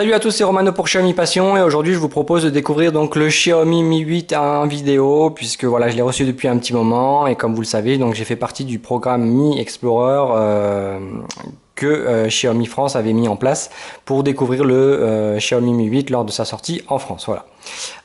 Salut à tous, c'est Romano pour Xiaomi Passion et aujourd'hui je vous propose de découvrir donc le Xiaomi Mi 8 en vidéo puisque voilà je l'ai reçu depuis un petit moment et comme vous le savez donc j'ai fait partie du programme Mi Explorer que Xiaomi France avait mis en place pour découvrir le Xiaomi Mi 8 lors de sa sortie en France. Voilà.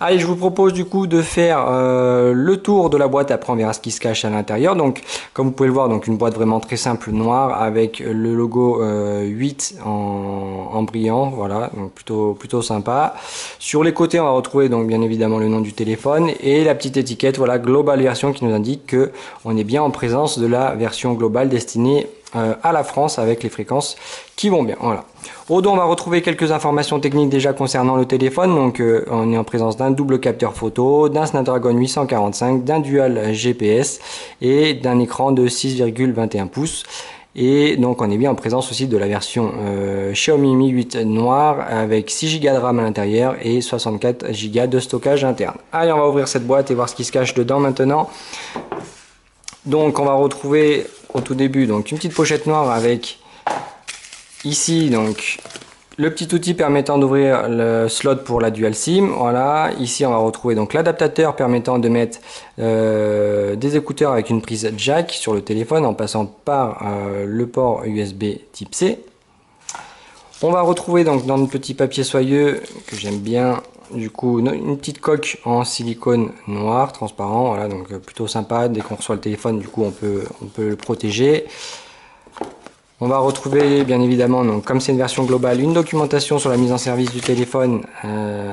Allez, je vous propose du coup de faire le tour de la boîte, après on verra ce qui se cache à l'intérieur. Donc comme vous pouvez le voir, donc une boîte vraiment très simple noire avec le logo 8 en brillant, voilà, donc plutôt sympa. Sur les côtés on va retrouver donc bien évidemment le nom du téléphone et la petite étiquette, voilà, Global version, qui nous indique que on est bien en présence de la version globale destinée à la France avec les fréquences qui vont bien. Voilà. Au dos, on va retrouver quelques informations techniques déjà concernant le téléphone. Donc, on est en présence d'un double capteur photo, d'un Snapdragon 845, d'un dual GPS et d'un écran de 6,21 pouces. Et donc, on est bien en présence aussi de la version Xiaomi Mi 8 noir avec 6 Go de RAM à l'intérieur et 64 Go de stockage interne. Allez, on va ouvrir cette boîte et voir ce qui se cache dedans maintenant. Donc, on va retrouver au tout début donc une petite pochette noire avec ici donc le petit outil permettant d'ouvrir le slot pour la dual SIM. Voilà, ici on va retrouver donc l'adaptateur permettant de mettre des écouteurs avec une prise jack sur le téléphone en passant par le port USB type C. On va retrouver donc dans le petit papier soyeux que j'aime bien, du coup une petite coque en silicone noir transparent, voilà, donc plutôt sympa. Dès qu'on reçoit le téléphone, du coup on peut le protéger. On va retrouver bien évidemment, donc comme c'est une version globale, une documentation sur la mise en service du téléphone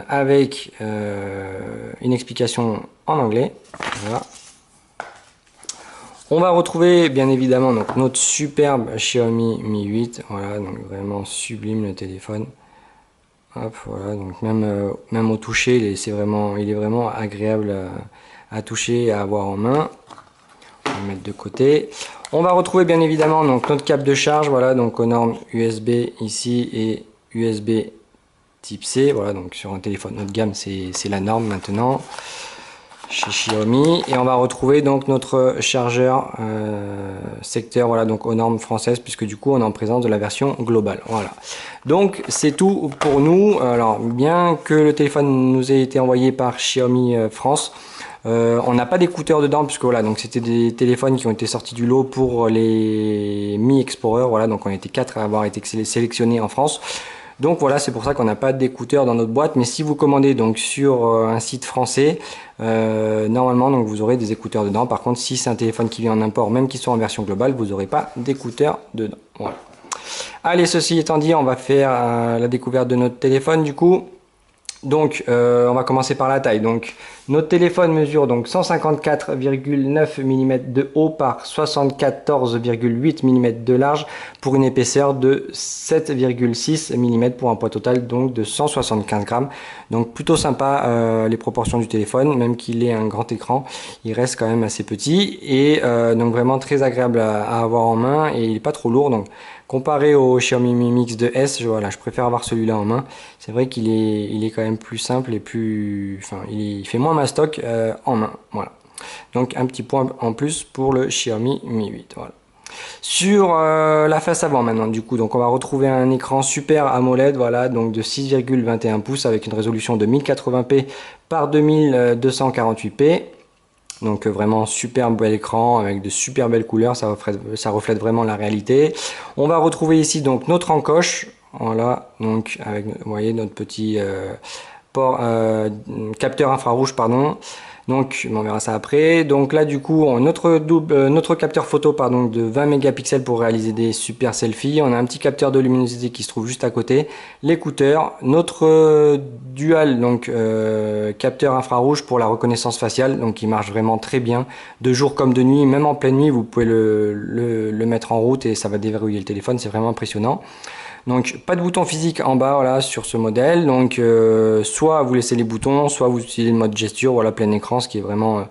avec une explication en anglais. Voilà. On va retrouver bien évidemment donc notre superbe Xiaomi Mi 8. Voilà, donc vraiment sublime le téléphone. Hop, voilà, donc même au toucher, il est vraiment agréable à toucher et à avoir en main. On va le mettre de côté. On va retrouver bien évidemment donc notre câble de charge, voilà, donc aux normes USB ici et USB type C. Voilà, donc sur un téléphone haut de gamme, c'est la norme maintenant chez Xiaomi. Et on va retrouver donc notre chargeur secteur, voilà, donc aux normes françaises, puisque du coup on est en présence de la version globale. Voilà, donc c'est tout pour nous. Alors bien que le téléphone nous ait été envoyé par Xiaomi France, on n'a pas d'écouteurs dedans, puisque voilà, donc c'était des téléphones qui ont été sortis du lot pour les Mi Explorer. Voilà, donc on était 4 à avoir été sélectionnés en France. Donc voilà, c'est pour ça qu'on n'a pas d'écouteurs dans notre boîte. Mais si vous commandez donc sur un site français, normalement donc vous aurez des écouteurs dedans. Par contre, si c'est un téléphone qui vient en import, même qui soit en version globale, vous n'aurez pas d'écouteurs dedans. Voilà. Allez, ceci étant dit, on va faire la découverte de notre téléphone du coup. Donc on va commencer par la taille. Donc notre téléphone mesure donc 154,9 mm de haut par 74,8 mm de large pour une épaisseur de 7,6 mm pour un poids total donc de 175 grammes. Donc plutôt sympa les proportions du téléphone, même qu'il ait un grand écran, il reste quand même assez petit et donc vraiment très agréable à avoir en main et il n'est pas trop lourd. Donc comparé au Xiaomi Mi Mix 2S, voilà, je préfère avoir celui-là en main. C'est vrai qu'il est quand même plus simple et plus, enfin, il fait moins mastoc en main. Voilà. Donc un petit point en plus pour le Xiaomi Mi 8. Voilà. Sur la face avant maintenant, du coup, donc on va retrouver un écran Super AMOLED, voilà, donc de 6,21 pouces avec une résolution de 1080p par 2248p. Donc vraiment super bel écran avec de super belles couleurs, ça reflète vraiment la réalité. On va retrouver ici donc notre encoche, voilà, donc avec, vous voyez, notre petit port capteur infrarouge, pardon. Donc on verra ça après. Donc là du coup notre capteur photo pardon de 20 mégapixels pour réaliser des super selfies. On a un petit capteur de luminosité qui se trouve juste à côté, l'écouteur, notre dual donc capteur infrarouge pour la reconnaissance faciale, donc il marche vraiment très bien de jour comme de nuit, même en pleine nuit vous pouvez le mettre en route et ça va déverrouiller le téléphone, c'est vraiment impressionnant. Donc pas de bouton physique en bas, voilà, sur ce modèle. Donc soit vous laissez les boutons, soit vous utilisez le mode gesture, voilà, plein écran, ce qui est vraiment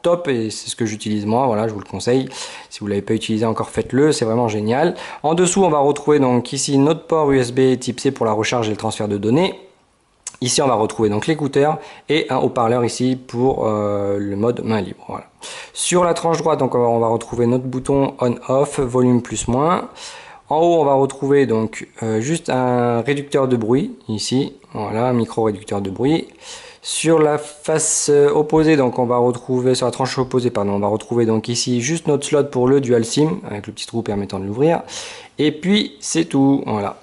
top et c'est ce que j'utilise moi. Voilà, je vous le conseille. Si vous l'avez pas utilisé encore, faites-le, c'est vraiment génial. En dessous, on va retrouver donc ici notre port USB Type C pour la recharge et le transfert de données. Ici, on va retrouver donc l'écouteur et un haut-parleur ici pour le mode main libre. Voilà. Sur la tranche droite, donc on va retrouver notre bouton on/off, volume plus moins. En haut, on va retrouver donc juste un réducteur de bruit ici, voilà, un micro réducteur de bruit. Sur la face opposée, donc on va retrouver sur la tranche opposée, pardon, on va retrouver donc ici juste notre slot pour le dual SIM avec le petit trou permettant de l'ouvrir. Et puis c'est tout, voilà.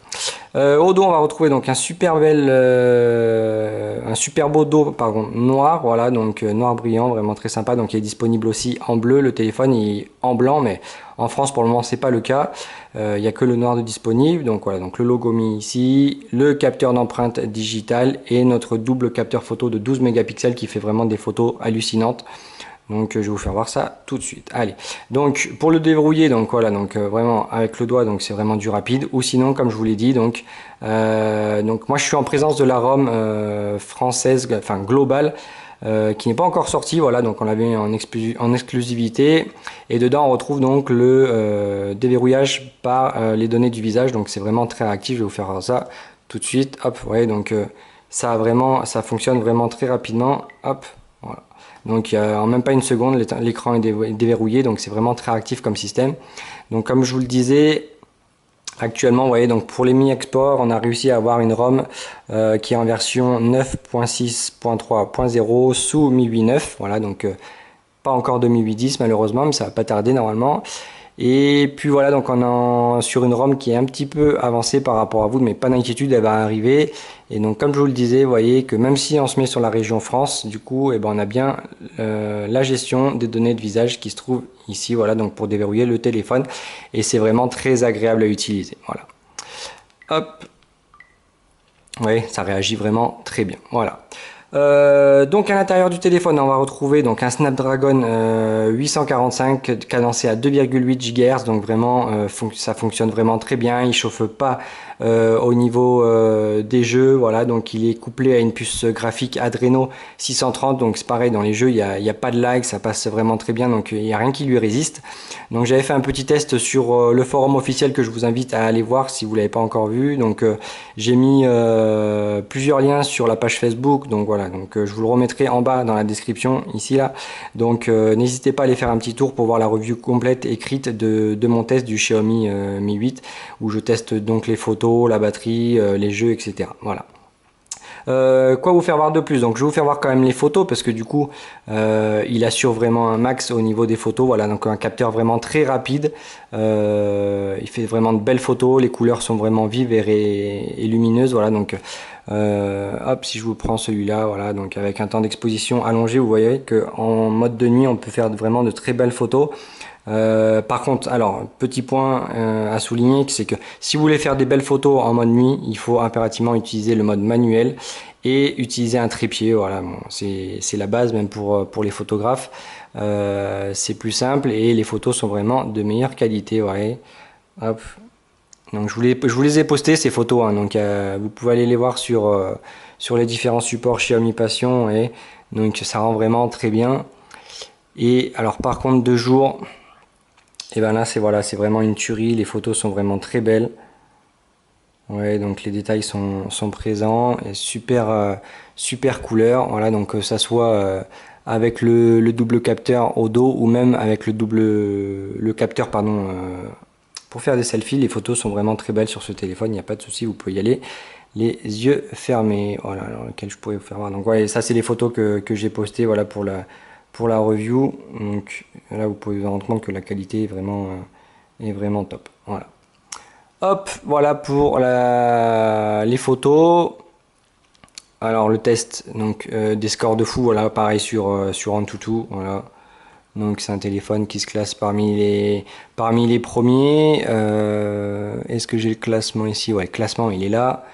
Au dos, on va retrouver donc un super beau dos, pardon, noir, voilà, donc noir brillant, vraiment très sympa. Donc il est disponible aussi en bleu. Le téléphone il est en blanc, mais en France pour le moment c'est pas le cas. Il n'y a que le noir de disponible. Donc voilà, donc le logo mis ici, le capteur d'empreinte digitale et notre double capteur photo de 12 mégapixels qui fait vraiment des photos hallucinantes. Donc je vais vous faire voir ça tout de suite. Allez, donc pour le déverrouiller, donc voilà, donc vraiment avec le doigt, donc c'est vraiment du rapide. Ou sinon, comme je vous l'ai dit, donc moi je suis en présence de la ROM française, enfin globale, qui n'est pas encore sortie. Voilà, donc on l'avait en exclusivité. Et dedans on retrouve donc le déverrouillage par les données du visage. Donc c'est vraiment très réactif. Je vais vous faire voir ça tout de suite. Hop, ouais, donc ça fonctionne vraiment très rapidement. Hop, voilà. Donc en même pas une seconde, l'écran est déverrouillé, donc c'est vraiment très actif comme système. Donc comme je vous le disais, actuellement, vous voyez, donc pour les Mi Export, on a réussi à avoir une ROM qui est en version 9.6.3.0 sous Mi 8.9. Voilà, donc pas encore de Mi 8.10 malheureusement, mais ça va pas tarder normalement. Et puis voilà, donc on est sur une ROM qui est un petit peu avancée par rapport à vous, mais pas d'inquiétude, elle va arriver. Et donc comme je vous le disais, vous voyez que même si on se met sur la région France, du coup, eh ben, on a bien la gestion des données de visage qui se trouve ici, voilà, donc pour déverrouiller le téléphone. Et c'est vraiment très agréable à utiliser. Voilà. Hop. Oui, ça réagit vraiment très bien. Voilà. Donc à l'intérieur du téléphone, on va retrouver donc un Snapdragon 845 cadencé à 2,8 GHz, donc vraiment ça fonctionne vraiment très bien. Il chauffe pas au niveau des jeux, voilà, donc il est couplé à une puce graphique Adreno 630, donc c'est pareil dans les jeux, il y a pas de lag, ça passe vraiment très bien, donc il n'y a rien qui lui résiste. Donc j'avais fait un petit test sur le forum officiel que je vous invite à aller voir si vous l'avez pas encore vu. Donc j'ai mis plusieurs liens sur la page Facebook, donc voilà, donc je vous le remettrai en bas dans la description ici là. Donc n'hésitez pas à aller faire un petit tour pour voir la review complète écrite de mon test du Xiaomi Mi 8 où je teste donc les photos, la batterie, les jeux, etc. Voilà. Quoi vous faire voir de plus? Donc je vais vous faire voir quand même les photos parce que du coup il assure vraiment un max au niveau des photos. Voilà, donc un capteur vraiment très rapide, il fait vraiment de belles photos, les couleurs sont vraiment vives et lumineuses. Voilà, donc hop, si je vous prends celui-là, voilà, donc avec un temps d'exposition allongé, vous voyez que en mode de nuit on peut faire vraiment de très belles photos. Par contre, alors petit point à souligner, c'est que si vous voulez faire des belles photos en mode nuit, il faut impérativement utiliser le mode manuel et utiliser un trépied. Voilà, bon, c'est la base même pour les photographes. C'est plus simple et les photos sont vraiment de meilleure qualité. Ouais. Hop. Donc je vous les ai postées ces photos, hein, donc vous pouvez aller les voir sur les différents supports Xiaomi Passion et donc ça rend vraiment très bien. Et alors par contre de jour, et ben là c'est voilà, c'est vraiment une tuerie, les photos sont vraiment très belles. Ouais, donc les détails sont présents et super couleur. Voilà, donc que ça soit avec le double capteur au dos ou même avec le capteur pardon pour faire des selfies, les photos sont vraiment très belles sur ce téléphone, il n'y a pas de souci, vous pouvez y aller les yeux fermés. Voilà, alors lequel je pourrais vous faire voir. Donc ouais, ça c'est les photos que j'ai postées, voilà, pour la review. Donc là vous pouvez vous rendre compte que la qualité est vraiment top. Voilà. Hop, voilà pour les photos. Alors le test, donc des scores de fou, voilà, pareil sur Antutu, voilà. Donc c'est un téléphone qui se classe parmi les premiers. Est-ce que j'ai le classement ici? Ouais, classement il est là.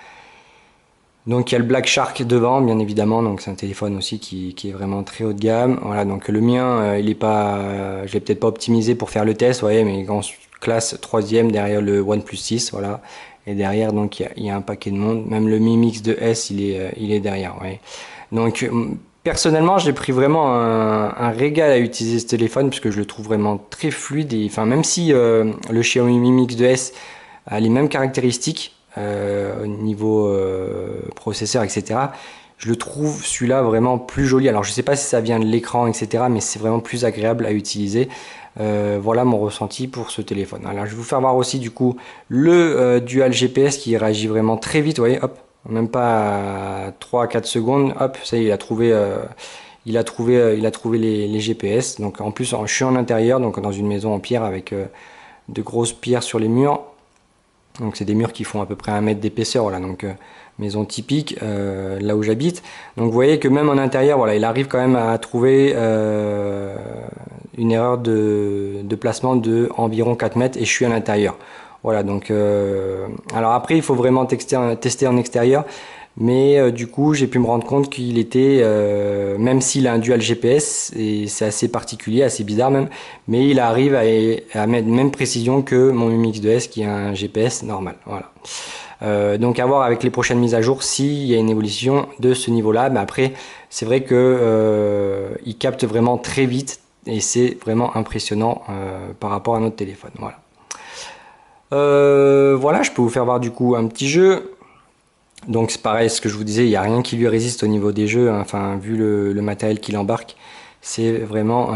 Donc il y a le Black Shark devant, bien évidemment. Donc c'est un téléphone aussi qui est vraiment très haut de gamme. Voilà, donc le mien, il est pas, je l'ai peut-être pas optimisé pour faire le test, vous voyez, mais en classe 3e derrière le OnePlus 6, voilà. Et derrière, donc il y a un paquet de monde. Même le Mi Mix 2S, il est derrière, ouais. Donc personnellement, j'ai pris vraiment un régal à utiliser ce téléphone puisque je le trouve vraiment très fluide. Et, enfin, même si le Xiaomi Mi Mix 2S a les mêmes caractéristiques au niveau processeur, etc. je le trouve celui-là vraiment plus joli. Alors je sais pas si ça vient de l'écran, etc., mais c'est vraiment plus agréable à utiliser. Voilà mon ressenti pour ce téléphone. Alors je vais vous faire voir aussi du coup le Dual GPS qui réagit vraiment très vite. Vous voyez, hop, même pas 3 à 4 secondes, hop, ça y est, il a trouvé, il a trouvé les GPS. Donc en plus, je suis en intérieur, donc dans une maison en pierre avec de grosses pierres sur les murs. Donc c'est des murs qui font à peu près 1 mètre d'épaisseur, voilà, donc maison typique là où j'habite. Donc vous voyez que même en intérieur, voilà, il arrive quand même à trouver une erreur de placement de environ 4 mètres et je suis à l'intérieur. Voilà, donc alors après il faut vraiment tester en extérieur. Mais du coup, j'ai pu me rendre compte qu'il était, même s'il a un dual GPS, et c'est assez particulier, assez bizarre même, mais il arrive à mettre même précision que mon Mi Mix 2S qui a un GPS normal. Voilà. Donc à voir avec les prochaines mises à jour s'il y a une évolution de ce niveau-là. Mais après, c'est vrai que il capte vraiment très vite et c'est vraiment impressionnant par rapport à notre téléphone. Voilà. Voilà, je peux vous faire voir du coup un petit jeu. Donc c'est pareil, ce que je vous disais, il n'y a rien qui lui résiste au niveau des jeux, hein. Enfin vu le matériel qu'il embarque, c'est vraiment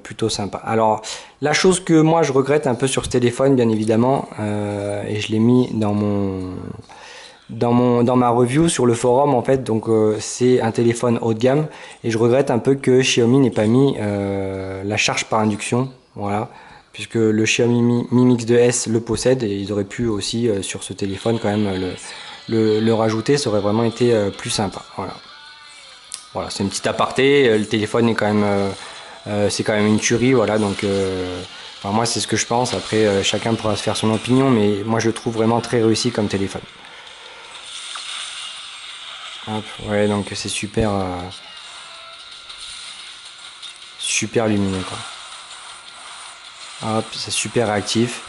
plutôt sympa. Alors la chose que moi je regrette un peu sur ce téléphone, bien évidemment, et je l'ai mis dans ma review sur le forum en fait, donc c'est un téléphone haut de gamme, et je regrette un peu que Xiaomi n'ait pas mis la charge par induction, voilà, puisque le Xiaomi Mi Mix 2S le possède, et ils auraient pu aussi sur ce téléphone quand même le rajouter, ça aurait vraiment été plus sympa. Voilà, voilà, c'est une petite aparté. Le téléphone est quand même, c'est quand même une tuerie. Voilà, donc, enfin, moi c'est ce que je pense. Après, chacun pourra se faire son opinion, mais moi je le trouve vraiment très réussi comme téléphone. Hop, ouais, donc c'est super, super lumineux quoi. Hop, c'est super réactif.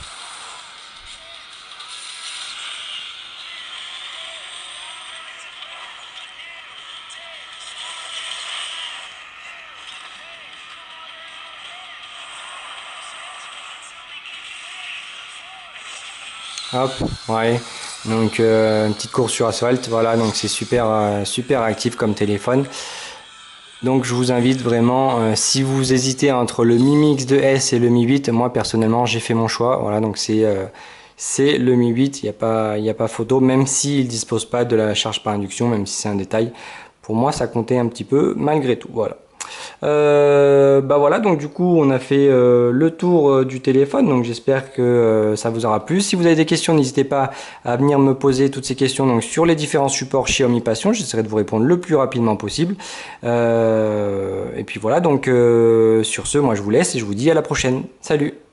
Hop, ouais. Donc une petite course sur asphalte, voilà. Donc c'est super, super actif comme téléphone. Donc je vous invite vraiment, si vous hésitez entre le Mi Mix 2S et le Mi 8, moi personnellement j'ai fait mon choix. Voilà, donc c'est le Mi 8. Il n'y a pas photo, même s'il dispose pas de la charge par induction, même si c'est un détail. Pour moi, ça comptait un petit peu malgré tout. Voilà. Bah voilà, donc du coup on a fait le tour du téléphone, donc j'espère que ça vous aura plu. Si vous avez des questions, n'hésitez pas à venir me poser toutes ces questions donc sur les différents supports Xiaomi Passion, j'essaierai de vous répondre le plus rapidement possible. Et puis voilà, donc sur ce, moi je vous laisse et je vous dis à la prochaine. Salut!